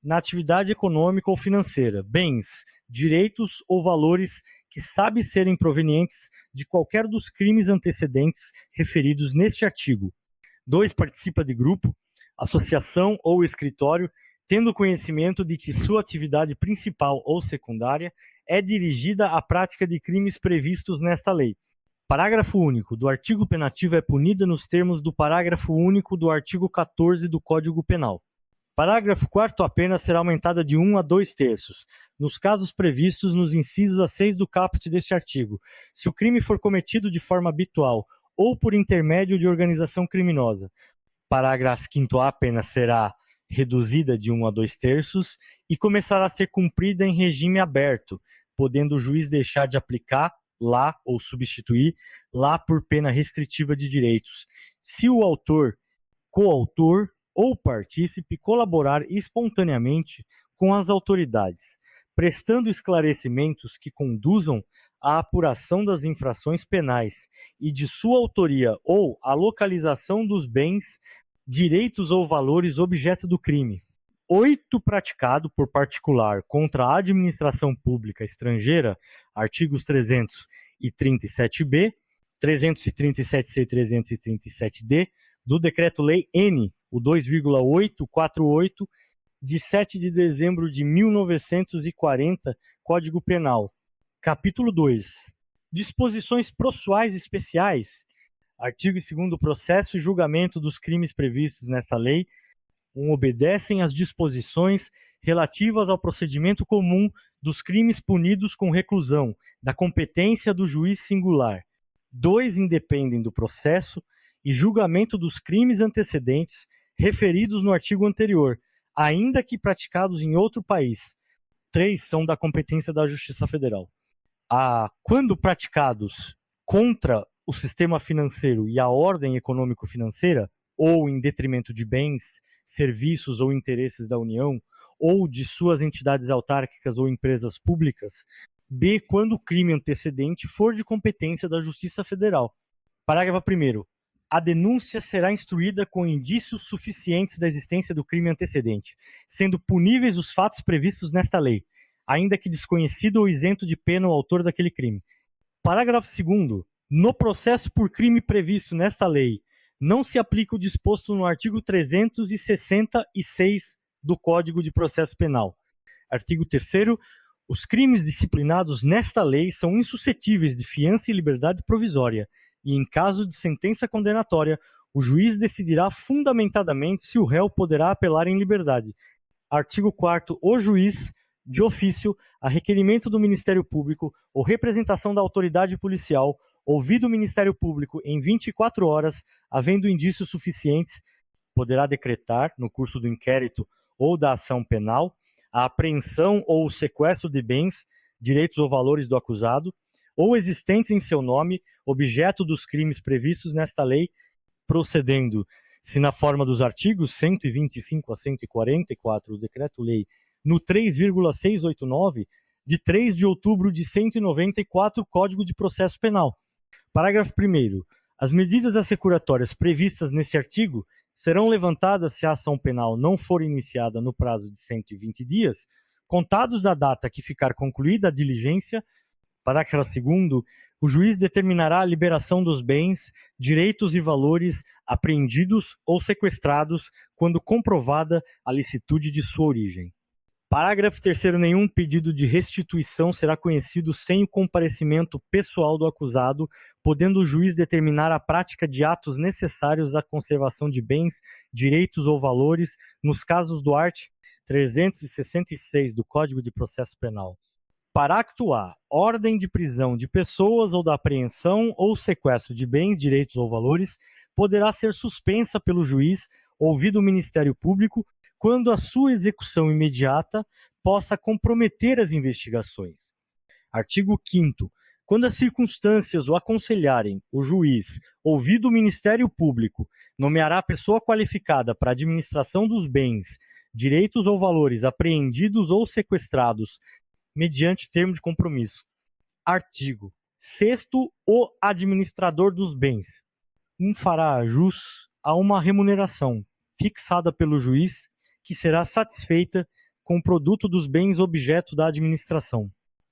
na atividade econômica ou financeira, bens, direitos ou valores que sabe serem provenientes de qualquer dos crimes antecedentes referidos neste artigo. 2. Participa de grupo, associação ou escritório, tendo conhecimento de que sua atividade principal ou secundária é dirigida à prática de crimes previstos nesta lei. Parágrafo único. Do artigo penativo é punida nos termos do parágrafo único do artigo 14 do Código Penal. Parágrafo 4º. A pena será aumentada de 1 a 2/3, nos casos previstos nos incisos a 6 do caput deste artigo, se o crime for cometido de forma habitual ou por intermédio de organização criminosa. Parágrafo 5º. A pena será reduzida de 1 a 2/3 e começará a ser cumprida em regime aberto, podendo o juiz deixar de aplicar lá ou substituir lá por pena restritiva de direitos, se o autor, coautor ou partícipe colaborar espontaneamente com as autoridades, prestando esclarecimentos que conduzam à apuração das infrações penais e de sua autoria ou à localização dos bens, direitos ou valores objeto do crime. 8. Praticado por particular contra a administração pública estrangeira, artigos 337b, 337c e 337d, do Decreto-Lei N, o 2,848, de 7 de dezembro de 1940, Código Penal. Capítulo 2. Disposições processuais especiais. Artigo 2º. Processo e julgamento dos crimes previstos nesta lei obedecem às disposições relativas ao procedimento comum dos crimes punidos com reclusão, da competência do juiz singular. 2. Independem do processo e julgamento dos crimes antecedentes referidos no artigo anterior, ainda que praticados em outro país. 3. São da competência da Justiça Federal. Quando praticados contra o sistema financeiro e a ordem econômico-financeira, ou em detrimento de bens, serviços ou interesses da União, ou de suas entidades autárquicas ou empresas públicas. B. Quando o crime antecedente for de competência da Justiça Federal. Parágrafo 1º. A denúncia será instruída com indícios suficientes da existência do crime antecedente, sendo puníveis os fatos previstos nesta lei, ainda que desconhecido ou isento de pena o autor daquele crime. Parágrafo 2º. No processo por crime previsto nesta lei, não se aplica o disposto no artigo 366 do Código de Processo Penal. Artigo 3º. Os crimes disciplinados nesta lei são insuscetíveis de fiança e liberdade provisória, e em caso de sentença condenatória, o juiz decidirá fundamentadamente se o réu poderá apelar em liberdade. Artigo 4º. O juiz, de ofício, a requerimento do Ministério Público ou representação da autoridade policial, ouvido o Ministério Público em 24 horas, havendo indícios suficientes, poderá decretar, no curso do inquérito ou da ação penal, a apreensão ou o sequestro de bens, direitos ou valores do acusado, ou existentes em seu nome, objeto dos crimes previstos nesta lei, procedendo, se na forma dos artigos 125 a 144 do Decreto-Lei, no 3,689, de 3 de outubro de 194, Código de Processo Penal. Parágrafo 1º. As medidas assecuratórias previstas neste artigo serão levantadas se a ação penal não for iniciada no prazo de 120 dias, contados da data que ficar concluída a diligência. Parágrafo 2º. O juiz determinará a liberação dos bens, direitos e valores apreendidos ou sequestrados quando comprovada a licitude de sua origem. Parágrafo 3º. Nenhum pedido de restituição será conhecido sem o comparecimento pessoal do acusado, podendo o juiz determinar a prática de atos necessários à conservação de bens, direitos ou valores, nos casos do art. 366 do Código de Processo Penal. Parágrafo A. Ordem de prisão de pessoas ou da apreensão ou sequestro de bens, direitos ou valores poderá ser suspensa pelo juiz, ouvido o Ministério Público, quando a sua execução imediata possa comprometer as investigações. Artigo 5º. Quando as circunstâncias o aconselharem, o juiz, ouvido o Ministério Público, nomeará a pessoa qualificada para a administração dos bens, direitos ou valores apreendidos ou sequestrados, mediante termo de compromisso. Artigo 6º. O administrador dos bens fará jus a uma remuneração fixada pelo juiz, que será satisfeita com o produto dos bens objeto da administração.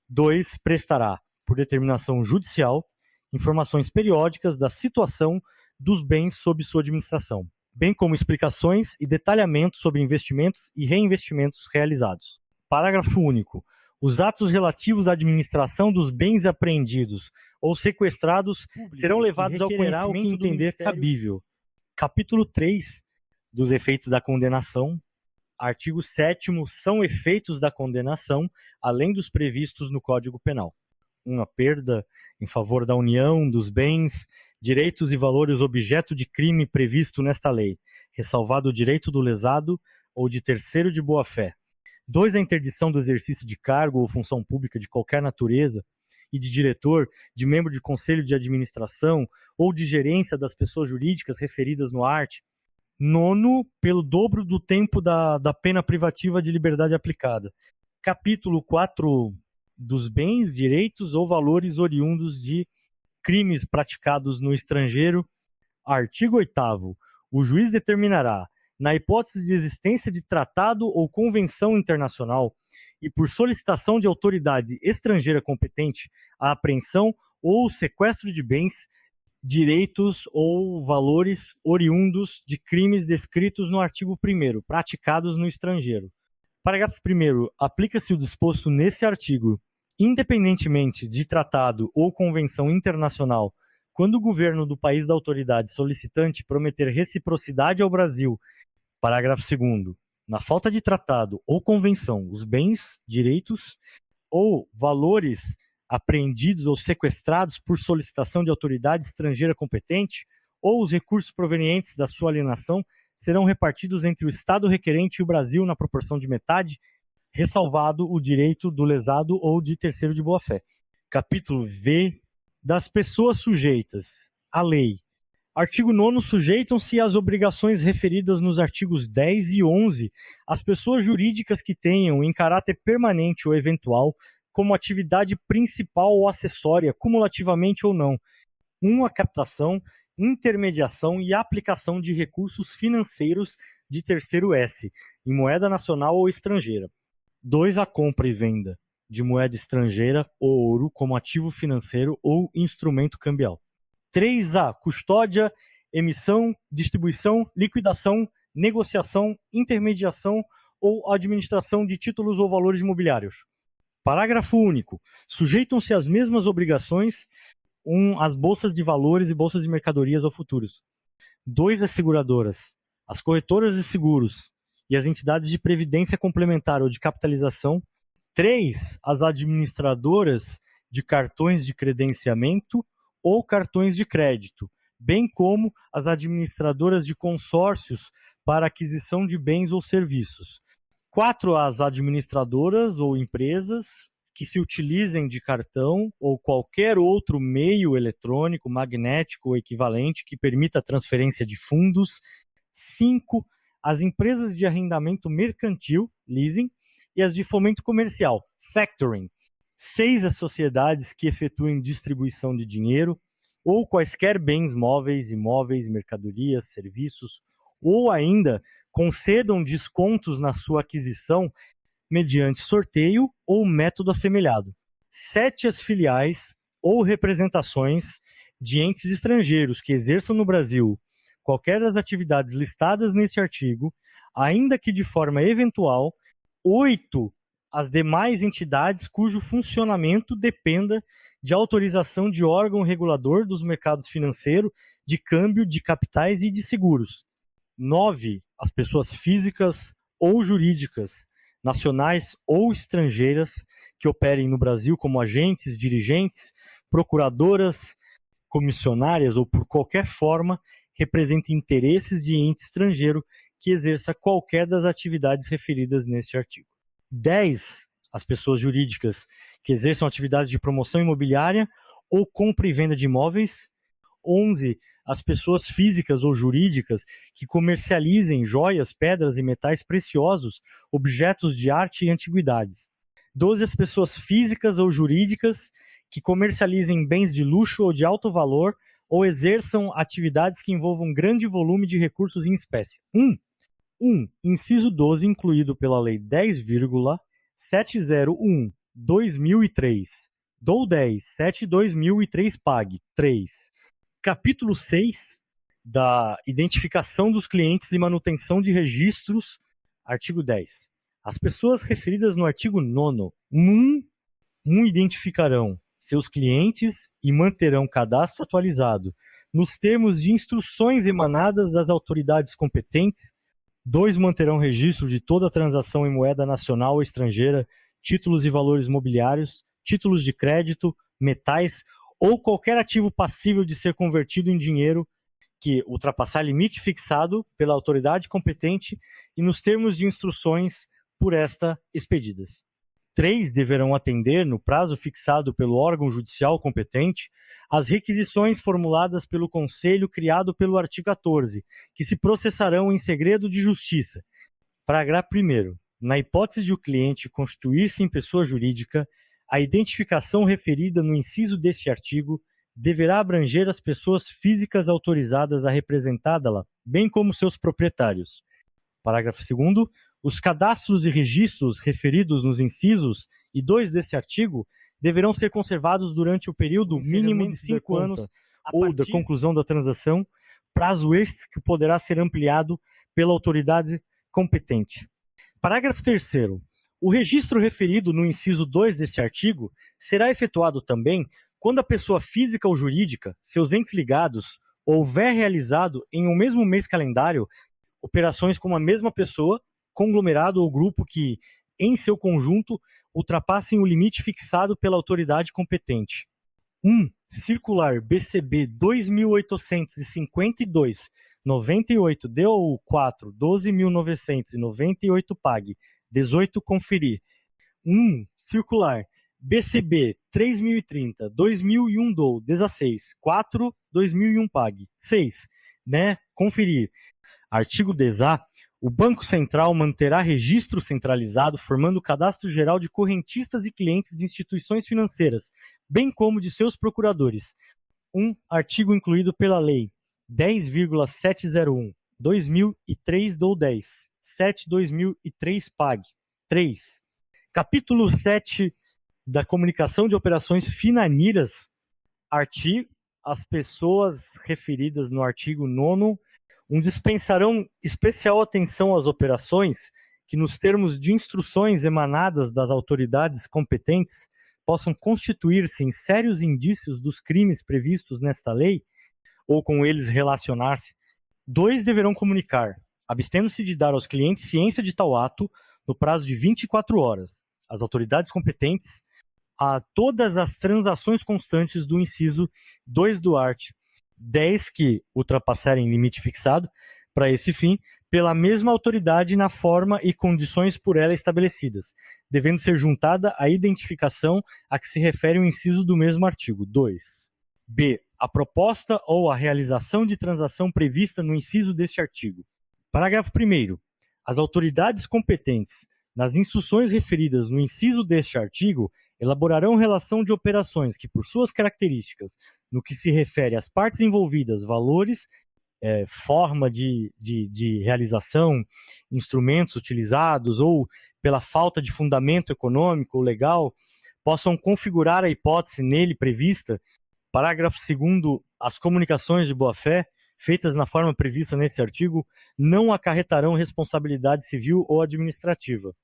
2. Prestará, por determinação judicial, informações periódicas da situação dos bens sob sua administração, bem como explicações e detalhamentos sobre investimentos e reinvestimentos realizados. Parágrafo único. Os atos relativos à administração dos bens apreendidos ou sequestrados serão levados ao conhecimento que entender cabível. Capítulo 3 dos efeitos da condenação. Artigo 7º, são efeitos da condenação, além dos previstos no Código Penal. 1. A perda em favor da União, dos bens, direitos e valores objeto de crime previsto nesta lei, ressalvado o direito do lesado ou de terceiro de boa-fé. 2. A interdição do exercício de cargo ou função pública de qualquer natureza e de diretor, de membro de conselho de administração ou de gerência das pessoas jurídicas referidas no art. 9. Pelo dobro do tempo da pena privativa de liberdade aplicada. Capítulo 4 dos bens, direitos ou valores oriundos de crimes praticados no estrangeiro. Artigo 8º. O juiz determinará, na hipótese de existência de tratado ou convenção internacional e por solicitação de autoridade estrangeira competente, a apreensão ou sequestro de bens, direitos ou valores oriundos de crimes descritos no artigo 1º, praticados no estrangeiro. Parágrafo 1º. Aplica-se o disposto nesse artigo, independentemente de tratado ou convenção internacional, quando o governo do país da autoridade solicitante prometer reciprocidade ao Brasil. Parágrafo 2º. Na falta de tratado ou convenção, os bens, direitos ou valores apreendidos ou sequestrados por solicitação de autoridade estrangeira competente ou os recursos provenientes da sua alienação serão repartidos entre o Estado requerente e o Brasil na proporção de metade, ressalvado o direito do lesado ou de terceiro de boa-fé. Capítulo V. Das pessoas sujeitas à lei. Artigo 9º. Sujeitam-se às obrigações referidas nos artigos 10 e 11 as pessoas jurídicas que tenham, em caráter permanente ou eventual, como atividade principal ou acessória, cumulativamente ou não, 1. A captação, intermediação e aplicação de recursos financeiros de terceiro S, em moeda nacional ou estrangeira. 2. A compra e venda de moeda estrangeira ou ouro como ativo financeiro ou instrumento cambial. 3. A custódia, emissão, distribuição, liquidação, negociação, intermediação ou administração de títulos ou valores imobiliários. Parágrafo único. Sujeitam-se às mesmas obrigações as bolsas de valores e bolsas de mercadorias ou futuros. 2. As seguradoras, as corretoras de seguros e as entidades de previdência complementar ou de capitalização. 3. As administradoras de cartões de credenciamento ou cartões de crédito, bem como as administradoras de consórcios para aquisição de bens ou serviços. 4. As administradoras ou empresas que se utilizem de cartão ou qualquer outro meio eletrônico, magnético ou equivalente que permita a transferência de fundos. 5. As empresas de arrendamento mercantil, leasing, e as de fomento comercial, factoring. 6. As sociedades que efetuem distribuição de dinheiro ou quaisquer bens móveis, imóveis, mercadorias, serviços, ou ainda concedam descontos na sua aquisição mediante sorteio ou método assemelhado. 7. As filiais ou representações de entes estrangeiros que exerçam no Brasil qualquer das atividades listadas neste artigo, ainda que de forma eventual. 8. As demais entidades cujo funcionamento dependa de autorização de órgão regulador dos mercados financeiro, de câmbio, de capitais e de seguros. 9. As pessoas físicas ou jurídicas, nacionais ou estrangeiras, que operem no Brasil como agentes, dirigentes, procuradoras, comissionárias ou por qualquer forma, representem interesses de ente estrangeiro que exerça qualquer das atividades referidas neste artigo. 10. As pessoas jurídicas que exerçam atividades de promoção imobiliária ou compra e venda de imóveis. 11. As pessoas físicas ou jurídicas que comercializem joias, pedras e metais preciosos, objetos de arte e antiguidades. 12. As pessoas físicas ou jurídicas que comercializem bens de luxo ou de alto valor ou exerçam atividades que envolvam grande volume de recursos em espécie. 1. 1. Inciso 12, incluído pela Lei 10,701/2003, DOU 10/7/2003 PAG. 3. Capítulo 6, da identificação dos clientes e manutenção de registros, artigo 10. As pessoas referidas no artigo 9º, 1 identificarão seus clientes e manterão cadastro atualizado nos termos de instruções emanadas das autoridades competentes. 2 manterão registro de toda transação em moeda nacional ou estrangeira, títulos e valores mobiliários, títulos de crédito, metais ou qualquer ativo passível de ser convertido em dinheiro que ultrapassar limite fixado pela autoridade competente e nos termos de instruções por esta expedidas. 3 deverão atender, no prazo fixado pelo órgão judicial competente, as requisições formuladas pelo Conselho criado pelo artigo 14, que se processarão em segredo de justiça. Parágrafo 1º. Na hipótese de o cliente constituir-se em pessoa jurídica, a identificação referida no inciso deste artigo deverá abranger as pessoas físicas autorizadas a representá-la, bem como seus proprietários. Parágrafo 2º. Os cadastros e registros referidos nos incisos e 2 deste artigo deverão ser conservados durante o período mínimo de 5 anos ou da conclusão da transação, prazo este que poderá ser ampliado pela autoridade competente. Parágrafo 3º. O registro referido no inciso 2 deste artigo será efetuado também quando a pessoa física ou jurídica, seus entes ligados, houver realizado em um mesmo mês calendário operações com a mesma pessoa, conglomerado ou grupo que, em seu conjunto, ultrapassem o limite fixado pela autoridade competente. 1. Circular BCB 2852/98 DOU 4 12.998 PAG 18 conferir. 1. Circular BCB 3030/2001 DOU 16 4 2001 PAG 6. Conferir. Artigo 10A. O Banco Central manterá registro centralizado formando o cadastro geral de correntistas e clientes de instituições financeiras, bem como de seus procuradores. Artigo incluído pela Lei 10,701/2003 DOU 10/7/2003 PAG. 3. Capítulo 7 da Comunicação de Operações Financeiras. As pessoas referidas no artigo 9º dispensarão especial atenção às operações que, nos termos de instruções emanadas das autoridades competentes, possam constituir-se em sérios indícios dos crimes previstos nesta lei ou com eles relacionar-se. 2 deverão comunicar, abstendo-se de dar aos clientes ciência de tal ato, no prazo de 24 horas, às autoridades competentes, a todas as transações constantes do inciso 2 do art. 10 que ultrapassarem limite fixado, para esse fim, pela mesma autoridade na forma e condições por ela estabelecidas, devendo ser juntada a identificação a que se refere o inciso do mesmo artigo. 2. B. A proposta ou a realização de transação prevista no inciso deste artigo. Parágrafo 1º. As autoridades competentes, nas instruções referidas no inciso deste artigo, elaborarão relação de operações que, por suas características, no que se refere às partes envolvidas, valores, forma de realização, instrumentos utilizados ou pela falta de fundamento econômico ou legal, possam configurar a hipótese nele prevista. Parágrafo 2º. As comunicações de boa-fé, feitas na forma prevista nesse artigo, não acarretarão responsabilidade civil ou administrativa.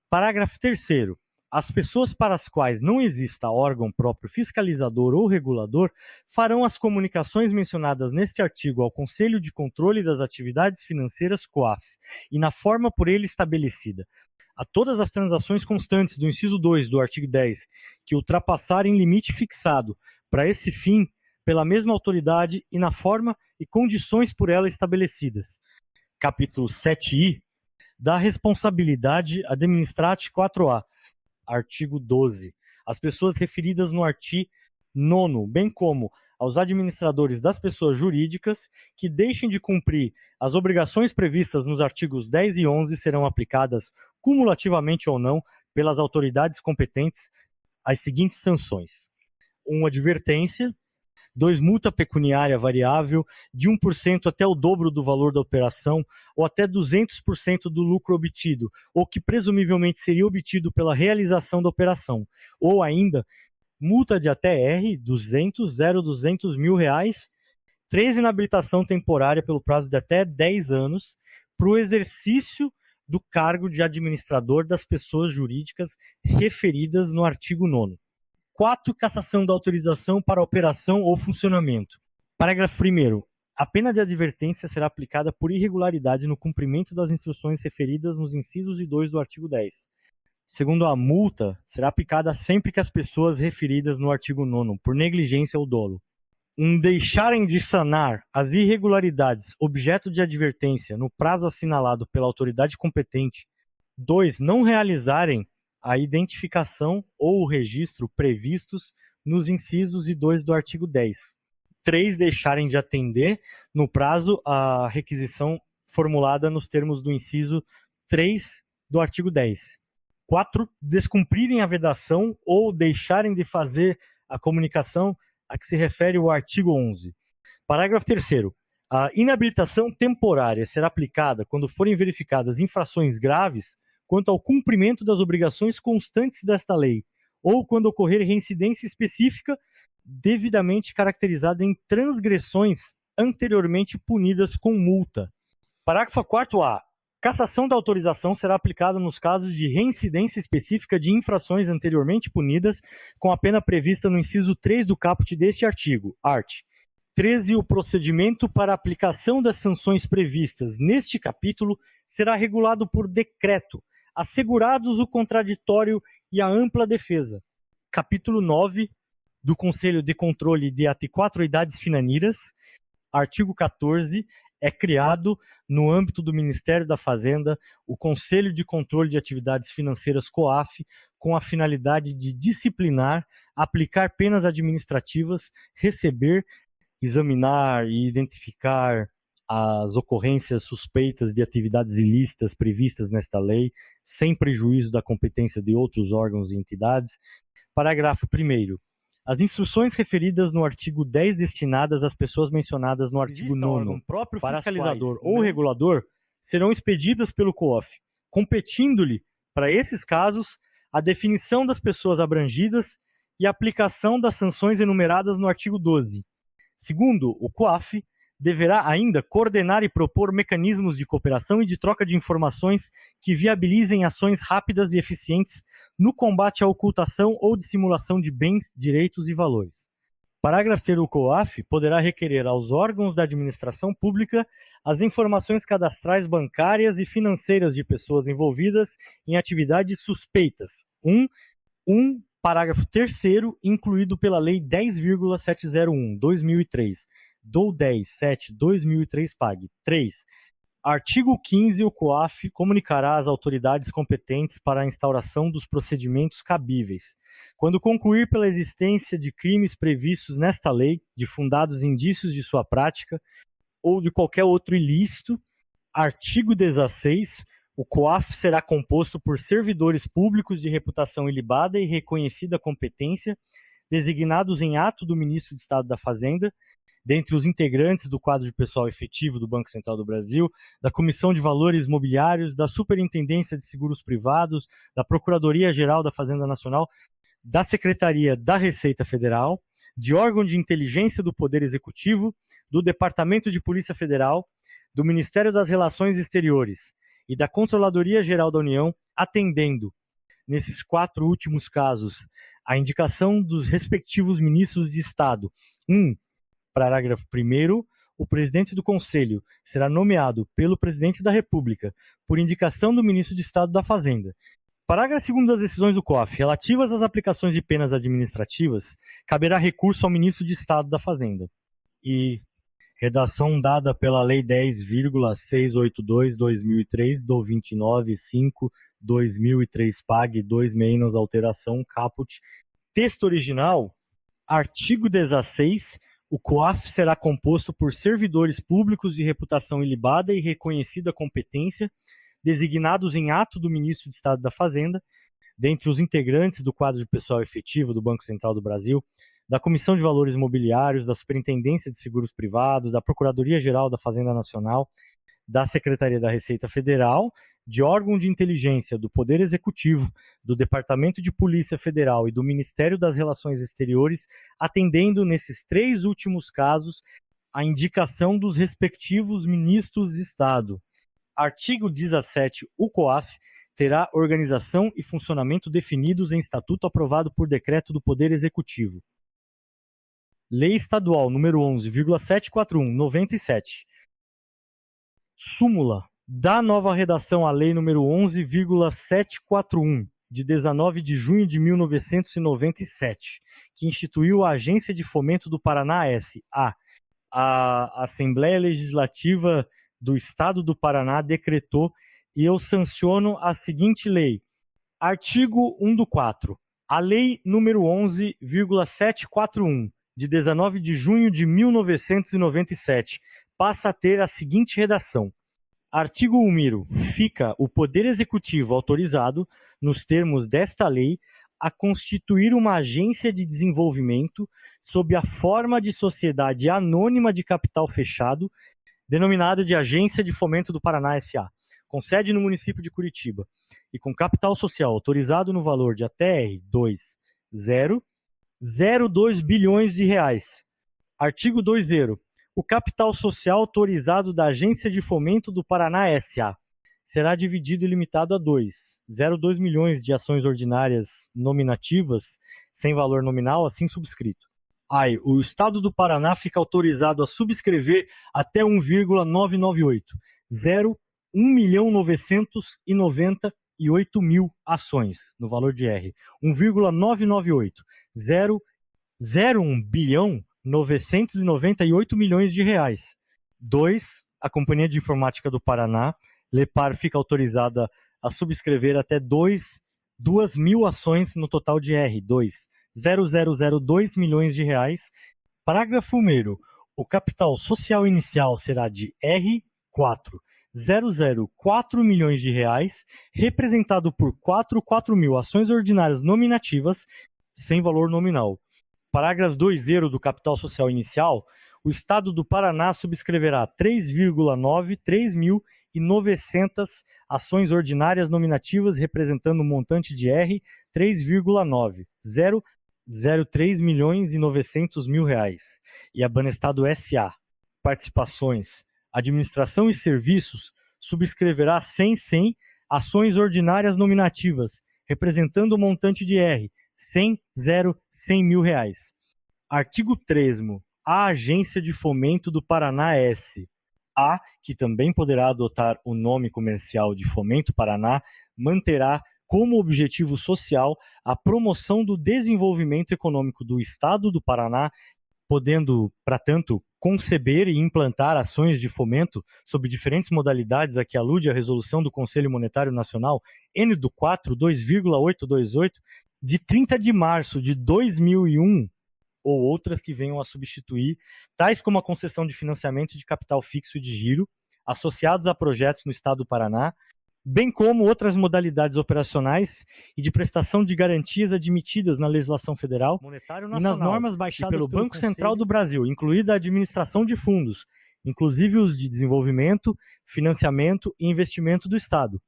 Parágrafo 3º. As pessoas para as quais não exista órgão próprio fiscalizador ou regulador farão as comunicações mencionadas neste artigo ao Conselho de Controle das Atividades Financeiras COAF e na forma por ele estabelecida. A todas as transações constantes do inciso 2 do artigo 10 que ultrapassarem limite fixado para esse fim pela mesma autoridade e na forma e condições por ela estabelecidas. Capítulo 7I da Responsabilidade Administrativa 4A. Artigo 12. As pessoas referidas no artigo 9º, bem como aos administradores das pessoas jurídicas que deixem de cumprir as obrigações previstas nos artigos 10 e 11 serão aplicadas, cumulativamente ou não, pelas autoridades competentes as seguintes sanções. 1. Advertência. 2. Multa pecuniária variável de 1% até o dobro do valor da operação ou até 200% do lucro obtido, ou que presumivelmente seria obtido pela realização da operação. Ou ainda, multa de até R$ 200 mil reais. 3. Inabilitação temporária pelo prazo de até 10 anos para o exercício do cargo de administrador das pessoas jurídicas referidas no artigo 9º. 4. Cassação da autorização para operação ou funcionamento. Parágrafo 1º. A pena de advertência será aplicada por irregularidade no cumprimento das instruções referidas nos incisos 1 e 2 do artigo 10. Segundo, a multa será aplicada sempre que as pessoas referidas no artigo 9º, por negligência ou dolo, deixarem de sanar as irregularidades objeto de advertência no prazo assinalado pela autoridade competente. 2. Não realizarem a identificação ou o registro previstos nos incisos 1 e 2 do artigo 10. 3. Deixarem de atender no prazo a requisição formulada nos termos do inciso 3 do artigo 10. 4. Descumprirem a vedação ou deixarem de fazer a comunicação a que se refere o artigo 11. Parágrafo 3º. A inabilitação temporária será aplicada quando forem verificadas infrações graves quanto ao cumprimento das obrigações constantes desta lei, ou quando ocorrer reincidência específica devidamente caracterizada em transgressões anteriormente punidas com multa. Parágrafo 4º-A. Cassação da autorização será aplicada nos casos de reincidência específica de infrações anteriormente punidas com a pena prevista no inciso 3 do caput deste artigo, art. 13. O procedimento para aplicação das sanções previstas neste capítulo será regulado por decreto, assegurados o contraditório e a ampla defesa. Capítulo 9 do Conselho de Controle de até 4 idades financeiras, artigo 14, é criado, no âmbito do Ministério da Fazenda, o Conselho de Controle de Atividades Financeiras COAF, com a finalidade de disciplinar, aplicar penas administrativas, receber, examinar e identificar as ocorrências suspeitas de atividades ilícitas previstas nesta lei, sem prejuízo da competência de outros órgãos e entidades. Parágrafo 1º. As instruções referidas no artigo 10 destinadas às pessoas mencionadas no artigo 9º próprio fiscalizador ou regulador serão expedidas pelo COAF, competindo-lhe, para esses casos, a definição das pessoas abrangidas e a aplicação das sanções enumeradas no artigo 12. Segundo, o COAF deverá ainda coordenar e propor mecanismos de cooperação e de troca de informações que viabilizem ações rápidas e eficientes no combate à ocultação ou dissimulação de bens, direitos e valores. Parágrafo 3º. O COAF poderá requerer aos órgãos da administração pública as informações cadastrais bancárias e financeiras de pessoas envolvidas em atividades suspeitas. Parágrafo 3º, incluído pela Lei 10,701/2003, do 10.7/2003 PAG. 3. Artigo 15. O COAF comunicará às autoridades competentes para a instauração dos procedimentos cabíveis. Quando concluir pela existência de crimes previstos nesta lei, de fundados indícios de sua prática, ou de qualquer outro ilícito. Artigo 16. O COAF será composto por servidores públicos de reputação ilibada e reconhecida competência, designados em ato do Ministro de Estado da Fazenda, dentre os integrantes do quadro de pessoal efetivo do Banco Central do Brasil, da Comissão de Valores Mobiliários, da Superintendência de Seguros Privados, da Procuradoria-Geral da Fazenda Nacional, da Secretaria da Receita Federal, de órgão de inteligência do Poder Executivo, do Departamento de Polícia Federal, do Ministério das Relações Exteriores e da Controladoria-Geral da União, atendendo, nesses 4 últimos casos, a indicação dos respectivos ministros de Estado. Parágrafo 1º. O presidente do Conselho será nomeado pelo Presidente da República, por indicação do Ministro de Estado da Fazenda. Parágrafo 2º das decisões do COAF, relativas às aplicações de penas administrativas, caberá recurso ao Ministro de Estado da Fazenda. E redação dada pela Lei 10,682/2003, do 29/5/2003 PAG, 2- alteração, caput. Texto original, artigo 16. O COAF será composto por servidores públicos de reputação ilibada e reconhecida competência, designados em ato do Ministro de Estado da Fazenda, dentre os integrantes do quadro de pessoal efetivo do Banco Central do Brasil, da Comissão de Valores Imobiliários, da Superintendência de Seguros Privados, da Procuradoria-Geral da Fazenda Nacional, da Secretaria da Receita Federal, de órgão de inteligência do Poder Executivo, do Departamento de Polícia Federal e do Ministério das Relações Exteriores, atendendo nesses 3 últimos casos a indicação dos respectivos ministros de Estado. Artigo 17. O COAF terá organização e funcionamento definidos em estatuto aprovado por decreto do Poder Executivo. Lei Estadual número 11,741/97. Súmula da nova redação à Lei número 11,741, de 19 de junho de 1997, que instituiu a Agência de Fomento do Paraná S.A. A Assembleia Legislativa do Estado do Paraná decretou e eu sanciono a seguinte lei. Artigo 1 do 4. A Lei número 11,741, de 19 de junho de 1997, passa a ter a seguinte redação. Artigo 1º. Fica o Poder Executivo autorizado, nos termos desta lei, a constituir uma agência de desenvolvimento sob a forma de sociedade anônima de capital fechado, denominada de Agência de Fomento do Paraná S.A., com sede no município de Curitiba, e com capital social autorizado no valor de até R$ 2,002 bilhões de reais. Artigo 2º. O capital social autorizado da Agência de Fomento do Paraná S.A. será dividido e limitado a 0,2 milhões de ações ordinárias nominativas, sem valor nominal, assim subscrito. O Estado do Paraná fica autorizado a subscrever até 1,998, 1.998.000 ações, no valor de R. 1,998, 0,01 bilhão 998 milhões de reais. 2. A Companhia de Informática do Paraná, LEPAR, fica autorizada a subscrever até 2.000 ações no total de R. 2,0002 milhões de reais. Parágrafo 1º. O capital social inicial será de R. 4,004 milhões de reais, representado por 4.000 ações ordinárias nominativas, sem valor nominal. Parágrafo 2º do capital social inicial, o Estado do Paraná subscreverá 3.900 ações ordinárias nominativas, representando um montante de R$ 3,903 milhões e 900 mil reais. E a Banestado S.A. Participações, Administração e Serviços subscreverá 100 ações ordinárias nominativas, representando um montante de R$ 100 mil reais. Artigo 3º. A Agência de Fomento do Paraná S.A., que também poderá adotar o nome comercial de Fomento Paraná, manterá como objetivo social a promoção do desenvolvimento econômico do Estado do Paraná, podendo, para tanto, conceber e implantar ações de fomento sob diferentes modalidades a que alude a resolução do Conselho Monetário Nacional N do 4, 2,828, de 30 de março de 2001, ou outras que venham a substituir, tais como a concessão de financiamento de capital fixo e de giro, associados a projetos no Estado do Paraná, bem como outras modalidades operacionais e de prestação de garantias admitidas na legislação federal monetário nacional, e nas normas baixadas pelo Banco Central do Brasil, incluída a administração de fundos, inclusive os de desenvolvimento, financiamento e investimento do Estado.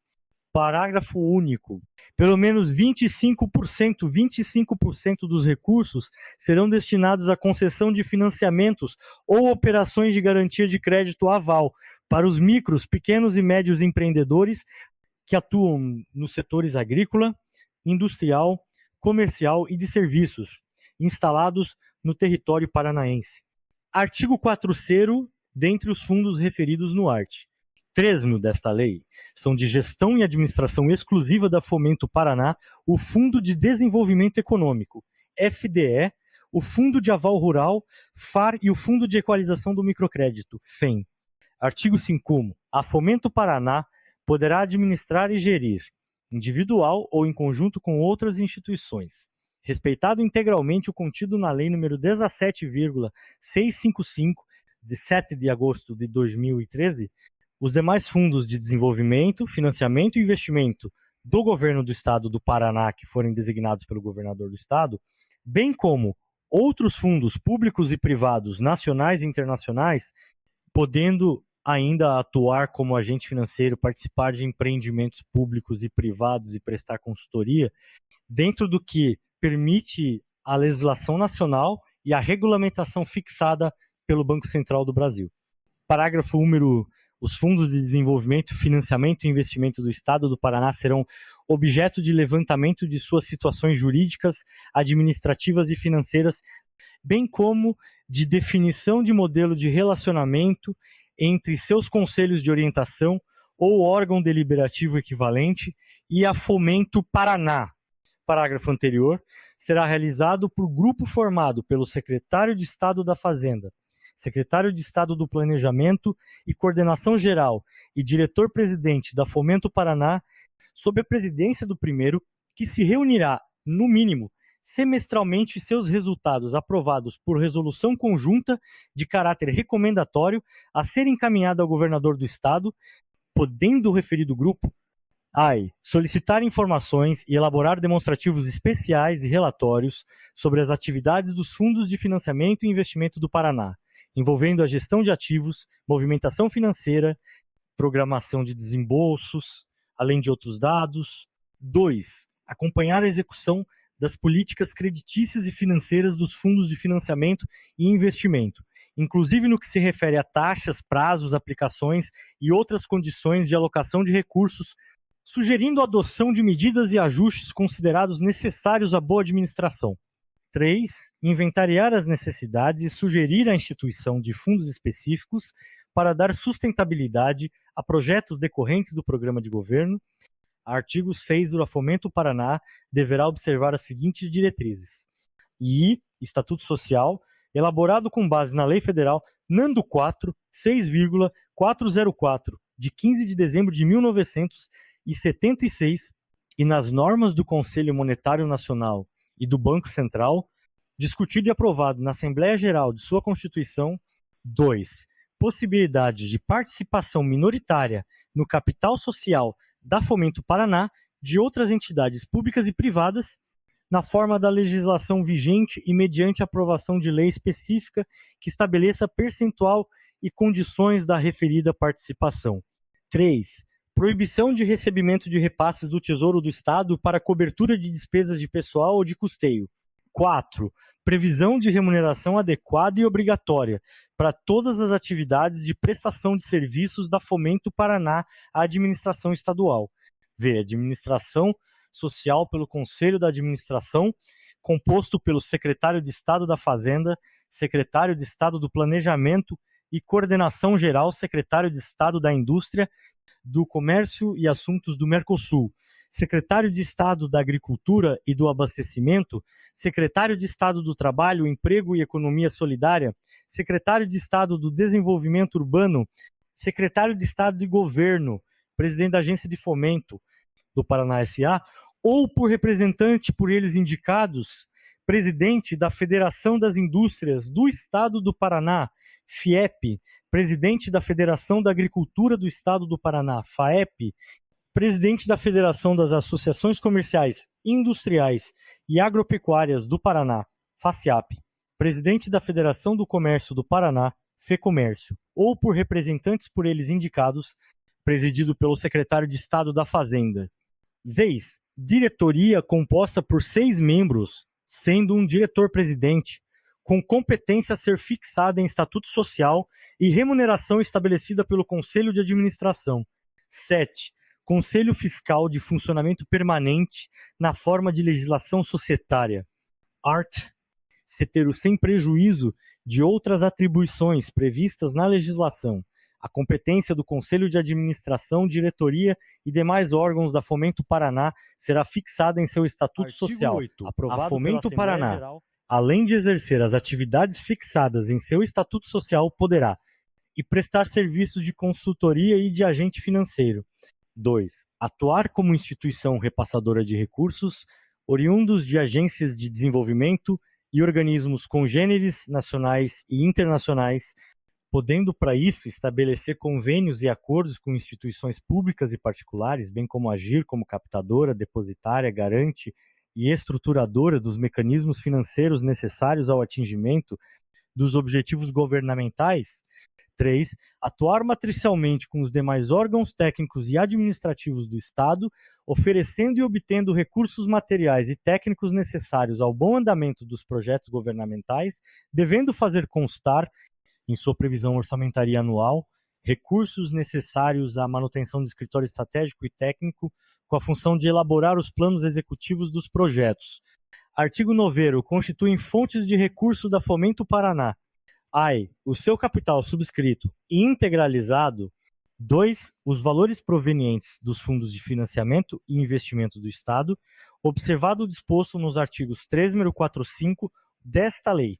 Parágrafo único. Pelo menos 25% dos recursos serão destinados à concessão de financiamentos ou operações de garantia de crédito aval para os micros, pequenos e médios empreendedores que atuam nos setores agrícola, industrial, comercial e de serviços, instalados no território paranaense. Artigo 4º, dentre os fundos referidos no art. 3º desta lei são de gestão e administração exclusiva da Fomento Paraná, o Fundo de Desenvolvimento Econômico, FDE, o Fundo de Aval Rural, FAR, e o Fundo de Equalização do Microcrédito, FEM. Artigo 5º. A Fomento Paraná poderá administrar e gerir, individual ou em conjunto com outras instituições, respeitado integralmente o contido na Lei nº 17,655, de 7 de agosto de 2013, os demais fundos de desenvolvimento, financiamento e investimento do Governo do Estado do Paraná que forem designados pelo governador do Estado, bem como outros fundos públicos e privados, nacionais e internacionais, podendo ainda atuar como agente financeiro, participar de empreendimentos públicos e privados e prestar consultoria, dentro do que permite a legislação nacional e a regulamentação fixada pelo Banco Central do Brasil. Parágrafo número: os fundos de desenvolvimento, financiamento e investimento do Estado do Paraná serão objeto de levantamento de suas situações jurídicas, administrativas e financeiras, bem como de definição de modelo de relacionamento entre seus conselhos de orientação ou órgão deliberativo equivalente e a Fomento Paraná. Parágrafo anterior: será realizado por grupo formado pelo secretário de Estado da Fazenda, secretário de Estado do Planejamento e Coordenação Geral e diretor-presidente da Fomento Paraná, sob a presidência do primeiro, que se reunirá, no mínimo, semestralmente, seus resultados aprovados por resolução conjunta de caráter recomendatório a ser encaminhada ao governador do Estado, podendo o referido grupo solicitar informações e elaborar demonstrativos especiais e relatórios sobre as atividades dos fundos de financiamento e investimento do Paraná, envolvendo a gestão de ativos, movimentação financeira, programação de desembolsos, além de outros dados. 2. Acompanhar a execução das políticas creditícias e financeiras dos fundos de financiamento e investimento, inclusive no que se refere a taxas, prazos, aplicações e outras condições de alocação de recursos, sugerindo a adoção de medidas e ajustes considerados necessários à boa administração. 3. Inventariar as necessidades e sugerir a instituição de fundos específicos para dar sustentabilidade a projetos decorrentes do programa de governo. Artigo 6 do Fomento Paraná deverá observar as seguintes diretrizes. Estatuto Social, elaborado com base na Lei Federal Nando 4, 6,404, de 15 de dezembro de 1976, e nas normas do Conselho Monetário Nacional e do Banco Central, discutido e aprovado na Assembleia Geral de sua Constituição. 2. Possibilidade de participação minoritária no capital social da Fomento Paraná de outras entidades públicas e privadas, na forma da legislação vigente e mediante aprovação de lei específica que estabeleça percentual e condições da referida participação. 3. Proibição de recebimento de repasses do Tesouro do Estado para cobertura de despesas de pessoal ou de custeio. 4. Previsão de remuneração adequada e obrigatória para todas as atividades de prestação de serviços da Fomento Paraná à administração estadual. Administração social pelo Conselho da Administração, composto pelo secretário de Estado da Fazenda, secretário de Estado do Planejamento e Coordenação Geral, secretário de Estado da Indústria, do Comércio e Assuntos do Mercosul, secretário de Estado da Agricultura e do Abastecimento, secretário de Estado do Trabalho, Emprego e Economia Solidária, secretário de Estado do Desenvolvimento Urbano, secretário de Estado de Governo, presidente da Agência de Fomento do Paraná S.A., ou por representante por eles indicados, presidente da Federação das Indústrias do Estado do Paraná, FIEP, presidente da Federação da Agricultura do Estado do Paraná, FAEP, presidente da Federação das Associações Comerciais, Industriais e Agropecuárias do Paraná, FACIAP, presidente da Federação do Comércio do Paraná, FEComércio, ou por representantes por eles indicados, presidido pelo secretário de Estado da Fazenda. 6. Diretoria composta por 6 membros, sendo um diretor-presidente, com competência a ser fixada em estatuto social e remuneração estabelecida pelo Conselho de Administração. 7. Conselho Fiscal de Funcionamento Permanente na forma de legislação societária. Art. Cetero sem prejuízo de outras atribuições previstas na legislação. A competência do Conselho de Administração, Diretoria e demais órgãos da Fomento Paraná será fixada em seu Estatuto Social. 8. A Fomento Paraná, além de exercer as atividades fixadas em seu Estatuto Social, poderá e prestar serviços de consultoria e de agente financeiro. 2. Atuar como instituição repassadora de recursos oriundos de agências de desenvolvimento e organismos congêneres nacionais e internacionais, podendo para isso estabelecer convênios e acordos com instituições públicas e particulares, bem como agir como captadora, depositária, garante e estruturadora dos mecanismos financeiros necessários ao atingimento dos objetivos governamentais. 3. Atuar matricialmente com os demais órgãos técnicos e administrativos do Estado, oferecendo e obtendo recursos materiais e técnicos necessários ao bom andamento dos projetos governamentais, devendo fazer constar, em sua previsão orçamentária anual, recursos necessários à manutenção do escritório estratégico e técnico, com a função de elaborar os planos executivos dos projetos. Artigo 9º. Constituem fontes de recurso da Fomento Paraná. AI. O seu capital subscrito e integralizado. 2. Os valores provenientes dos fundos de financiamento e investimento do Estado, observado o disposto nos artigos 3, número 45 desta lei.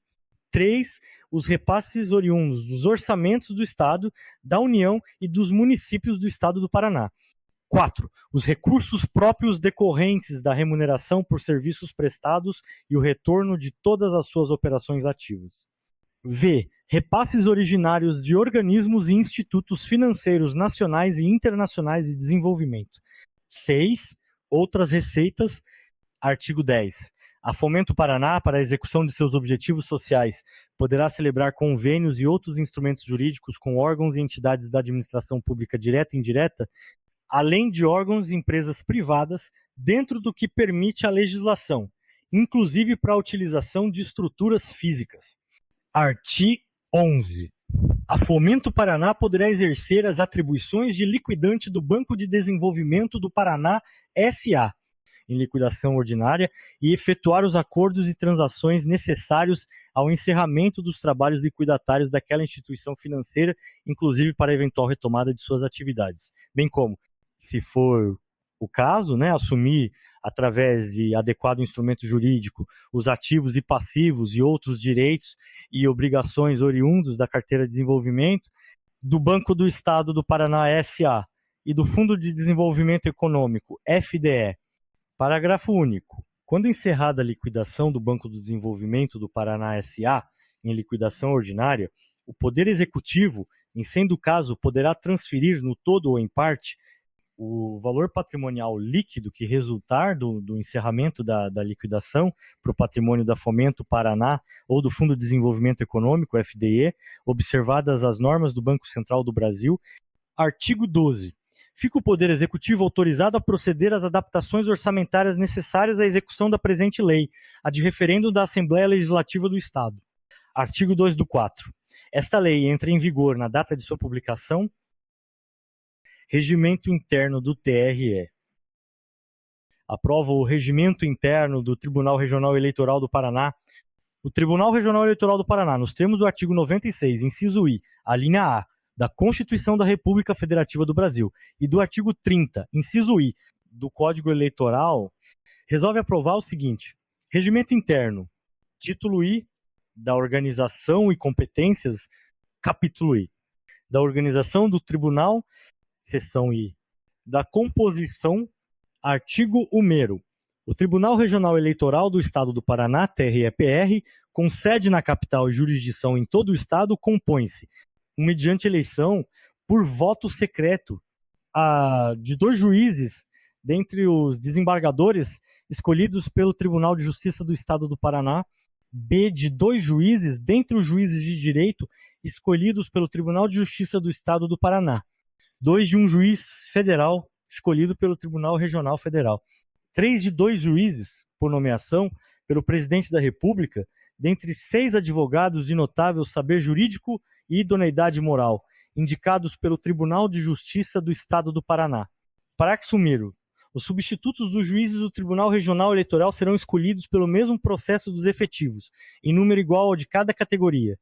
3. Os repasses oriundos dos orçamentos do Estado, da União e dos municípios do Estado do Paraná. 4. Os recursos próprios decorrentes da remuneração por serviços prestados e o retorno de todas as suas operações ativas. V. Repasses originários de organismos e institutos financeiros nacionais e internacionais de desenvolvimento. 6. Outras receitas. Artigo 10. A Fomento Paraná, para a execução de seus objetivos sociais, poderá celebrar convênios e outros instrumentos jurídicos com órgãos e entidades da administração pública direta e indireta, além de órgãos e empresas privadas, dentro do que permite a legislação, inclusive para a utilização de estruturas físicas. Artigo 11. A Fomento Paraná poderá exercer as atribuições de liquidante do Banco de Desenvolvimento do Paraná S.A., em liquidação ordinária, e efetuar os acordos e transações necessários ao encerramento dos trabalhos liquidatários daquela instituição financeira, inclusive para a eventual retomada de suas atividades, bem como, se for o caso, assumir, através de adequado instrumento jurídico, os ativos e passivos e outros direitos e obrigações oriundos da carteira de desenvolvimento do Banco do Estado do Paraná S.A. e do Fundo de Desenvolvimento Econômico, FDE. Parágrafo único. Quando encerrada a liquidação do Banco do Desenvolvimento do Paraná S.A. em liquidação ordinária, o Poder Executivo, em sendo o caso, poderá transferir no todo ou em parte o valor patrimonial líquido que resultar do encerramento da liquidação para o patrimônio da Fomento Paraná ou do Fundo de Desenvolvimento Econômico, FDE, observadas as normas do Banco Central do Brasil. Artigo 12. Fica o Poder Executivo autorizado a proceder às adaptações orçamentárias necessárias à execução da presente lei, a de referendo da Assembleia Legislativa do Estado. Artigo 2 do 4. Esta lei entra em vigor na data de sua publicação. Regimento interno do TRE. Aprova o regimento interno do Tribunal Regional Eleitoral do Paraná. O Tribunal Regional Eleitoral do Paraná, nos termos do artigo 96, inciso I, a linha A, da Constituição da República Federativa do Brasil e do artigo 30, inciso I, do Código Eleitoral, resolve aprovar o seguinte: regimento interno, título I, da organização e competências, capítulo I, da organização do Tribunal, seção I, da composição, artigo 1º. O Tribunal Regional Eleitoral do Estado do Paraná, TRE-PR, com sede na capital e jurisdição em todo o Estado, compõe-se, mediante eleição por voto secreto, de 2 juízes, dentre os desembargadores escolhidos pelo Tribunal de Justiça do Estado do Paraná, B, de 2 juízes, dentre os juízes de direito escolhidos pelo Tribunal de Justiça do Estado do Paraná, 2 de um juiz federal escolhido pelo Tribunal Regional Federal, 3 de 2 juízes, por nomeação, pelo Presidente da República, dentre 6 advogados de notável saber jurídico e idoneidade moral, indicados pelo Tribunal de Justiça do Estado do Paraná. Parágrafo 1º. Os substitutos dos juízes do Tribunal Regional Eleitoral serão escolhidos pelo mesmo processo dos efetivos, em número igual ao de cada categoria.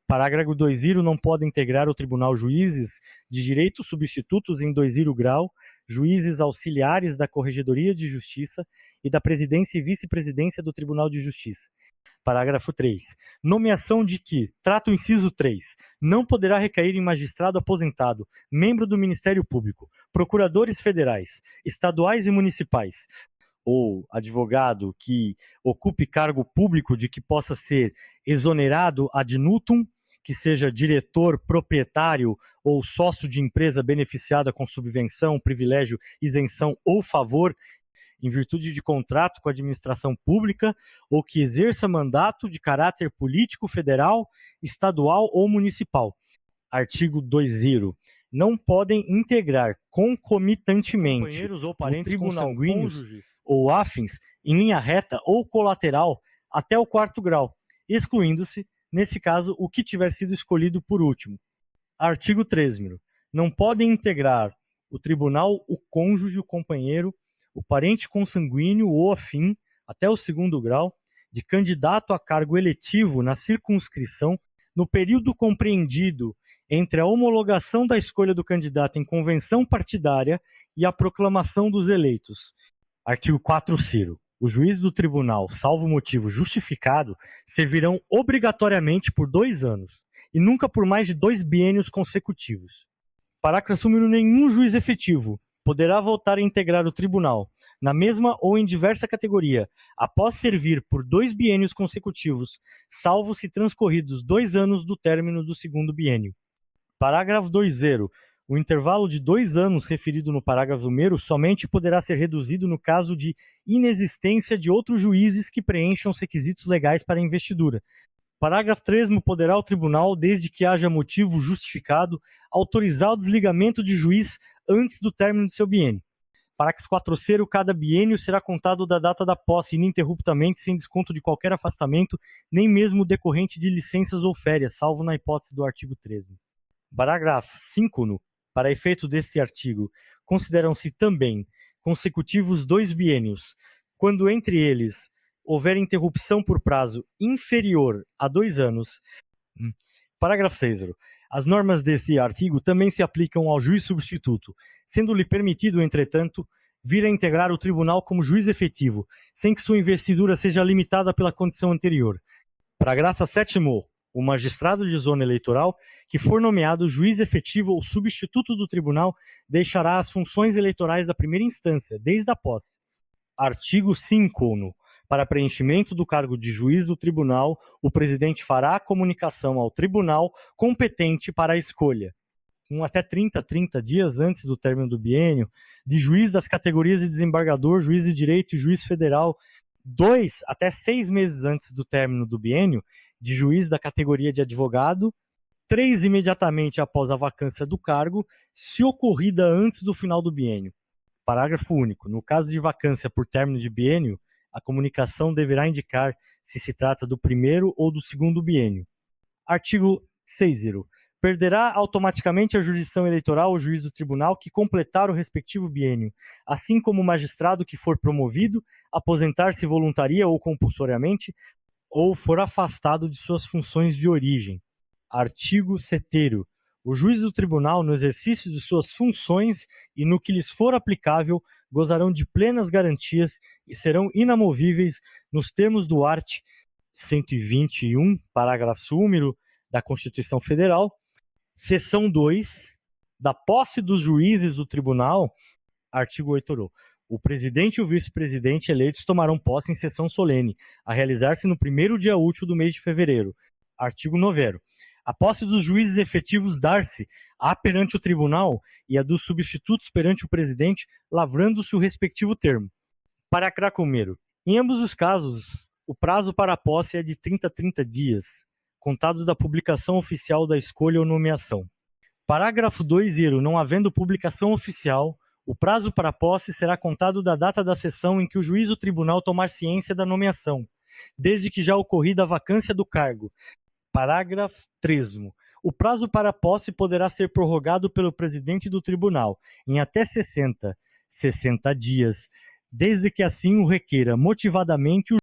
Parágrafo 2º. Não podem integrar o tribunal juízes de direito substitutos em 2º grau, juízes auxiliares da Corregedoria de Justiça e da Presidência e Vice-Presidência do Tribunal de Justiça. Parágrafo 3. Nomeação de que, trata o inciso 3, não poderá recair em magistrado aposentado, membro do Ministério Público, procuradores federais, estaduais e municipais, ou advogado que ocupe cargo público de que possa ser exonerado ad nutum, que seja diretor, proprietário ou sócio de empresa beneficiada com subvenção, privilégio, isenção ou favor, em virtude de contrato com a administração pública ou que exerça mandato de caráter político federal, estadual ou municipal. Artigo 2º. Não podem integrar concomitantemente companheiros ou parentes consanguíneos cônjuges ou afins em linha reta ou colateral até o 4º grau, excluindo-se, nesse caso, o que tiver sido escolhido por último. Artigo 3º. Não podem integrar o tribunal o cônjuge, o companheiro, o parente consanguíneo ou afim, até o 2º grau, de candidato a cargo eletivo na circunscrição no período compreendido entre a homologação da escolha do candidato em convenção partidária e a proclamação dos eleitos. Artigo 4º. O juiz do tribunal, salvo motivo justificado, servirão obrigatoriamente por 2 anos, e nunca por mais de 2 biênios consecutivos. Parágrafo número: nenhum juiz efetivo poderá voltar a integrar o tribunal, na mesma ou em diversa categoria, após servir por 2 biênios consecutivos, salvo se transcorridos 2 anos do término do 2º biênio. Parágrafo 2º. O intervalo de 2 anos referido no parágrafo 1º somente poderá ser reduzido no caso de inexistência de outros juízes que preencham os requisitos legais para a investidura. Parágrafo 3º. Poderá o tribunal, desde que haja motivo justificado, autorizar o desligamento de juiz antes do término do seu biênio. Parágrafo 4º. Cada biênio será contado da data da posse ininterruptamente, sem desconto de qualquer afastamento, nem mesmo decorrente de licenças ou férias, salvo na hipótese do artigo 13. Parágrafo 5º. Para efeito deste artigo, consideram-se também consecutivos 2 biênios, quando entre eles houver interrupção por prazo inferior a 2 anos. Parágrafo 6º. As normas deste artigo também se aplicam ao juiz substituto, sendo-lhe permitido, entretanto, vir a integrar o tribunal como juiz efetivo, sem que sua investidura seja limitada pela condição anterior. Parágrafo 7º. O magistrado de zona eleitoral que for nomeado juiz efetivo ou substituto do tribunal deixará as funções eleitorais da primeira instância, desde a posse. Artigo 5º. Para preenchimento do cargo de juiz do tribunal, o presidente fará a comunicação ao tribunal competente para a escolha, até 30 dias antes do término do biênio, de juiz das categorias de desembargador, juiz de direito e juiz federal, 2 até 6 meses antes do término do biênio, de juiz da categoria de advogado, 3 imediatamente após a vacância do cargo, se ocorrida antes do final do biênio. Parágrafo único. No caso de vacância por término de biênio, a comunicação deverá indicar se se trata do primeiro ou do 2º biênio. Artigo 6º. Perderá automaticamente a jurisdição eleitoral o juiz do tribunal que completar o respectivo biênio, assim como o magistrado que for promovido, aposentar-se voluntaria ou compulsoriamente, ou for afastado de suas funções de origem. Artigo 7º. O juiz do tribunal, no exercício de suas funções e no que lhes for aplicável, gozarão de plenas garantias e serão inamovíveis nos termos do art. 121, parágrafo único da Constituição Federal, seção 2, da posse dos juízes do tribunal, artigo 8º. O presidente e o vice-presidente eleitos tomarão posse em sessão solene, a realizar-se no primeiro dia útil do mês de fevereiro. Artigo 9º. A posse dos juízes efetivos dar-se a perante o tribunal e a dos substitutos perante o presidente, lavrando-se o respectivo termo. Parágrafo 1º. Em ambos os casos, o prazo para a posse é de 30 dias, contados da publicação oficial da escolha ou nomeação. Parágrafo 2º. Não havendo publicação oficial, o prazo para a posse será contado da data da sessão em que o juiz do tribunal tomar ciência da nomeação, desde que já ocorrida a vacância do cargo. Parágrafo 3º. O prazo para a posse poderá ser prorrogado pelo presidente do tribunal em até 60 dias, desde que assim o requeira motivadamente o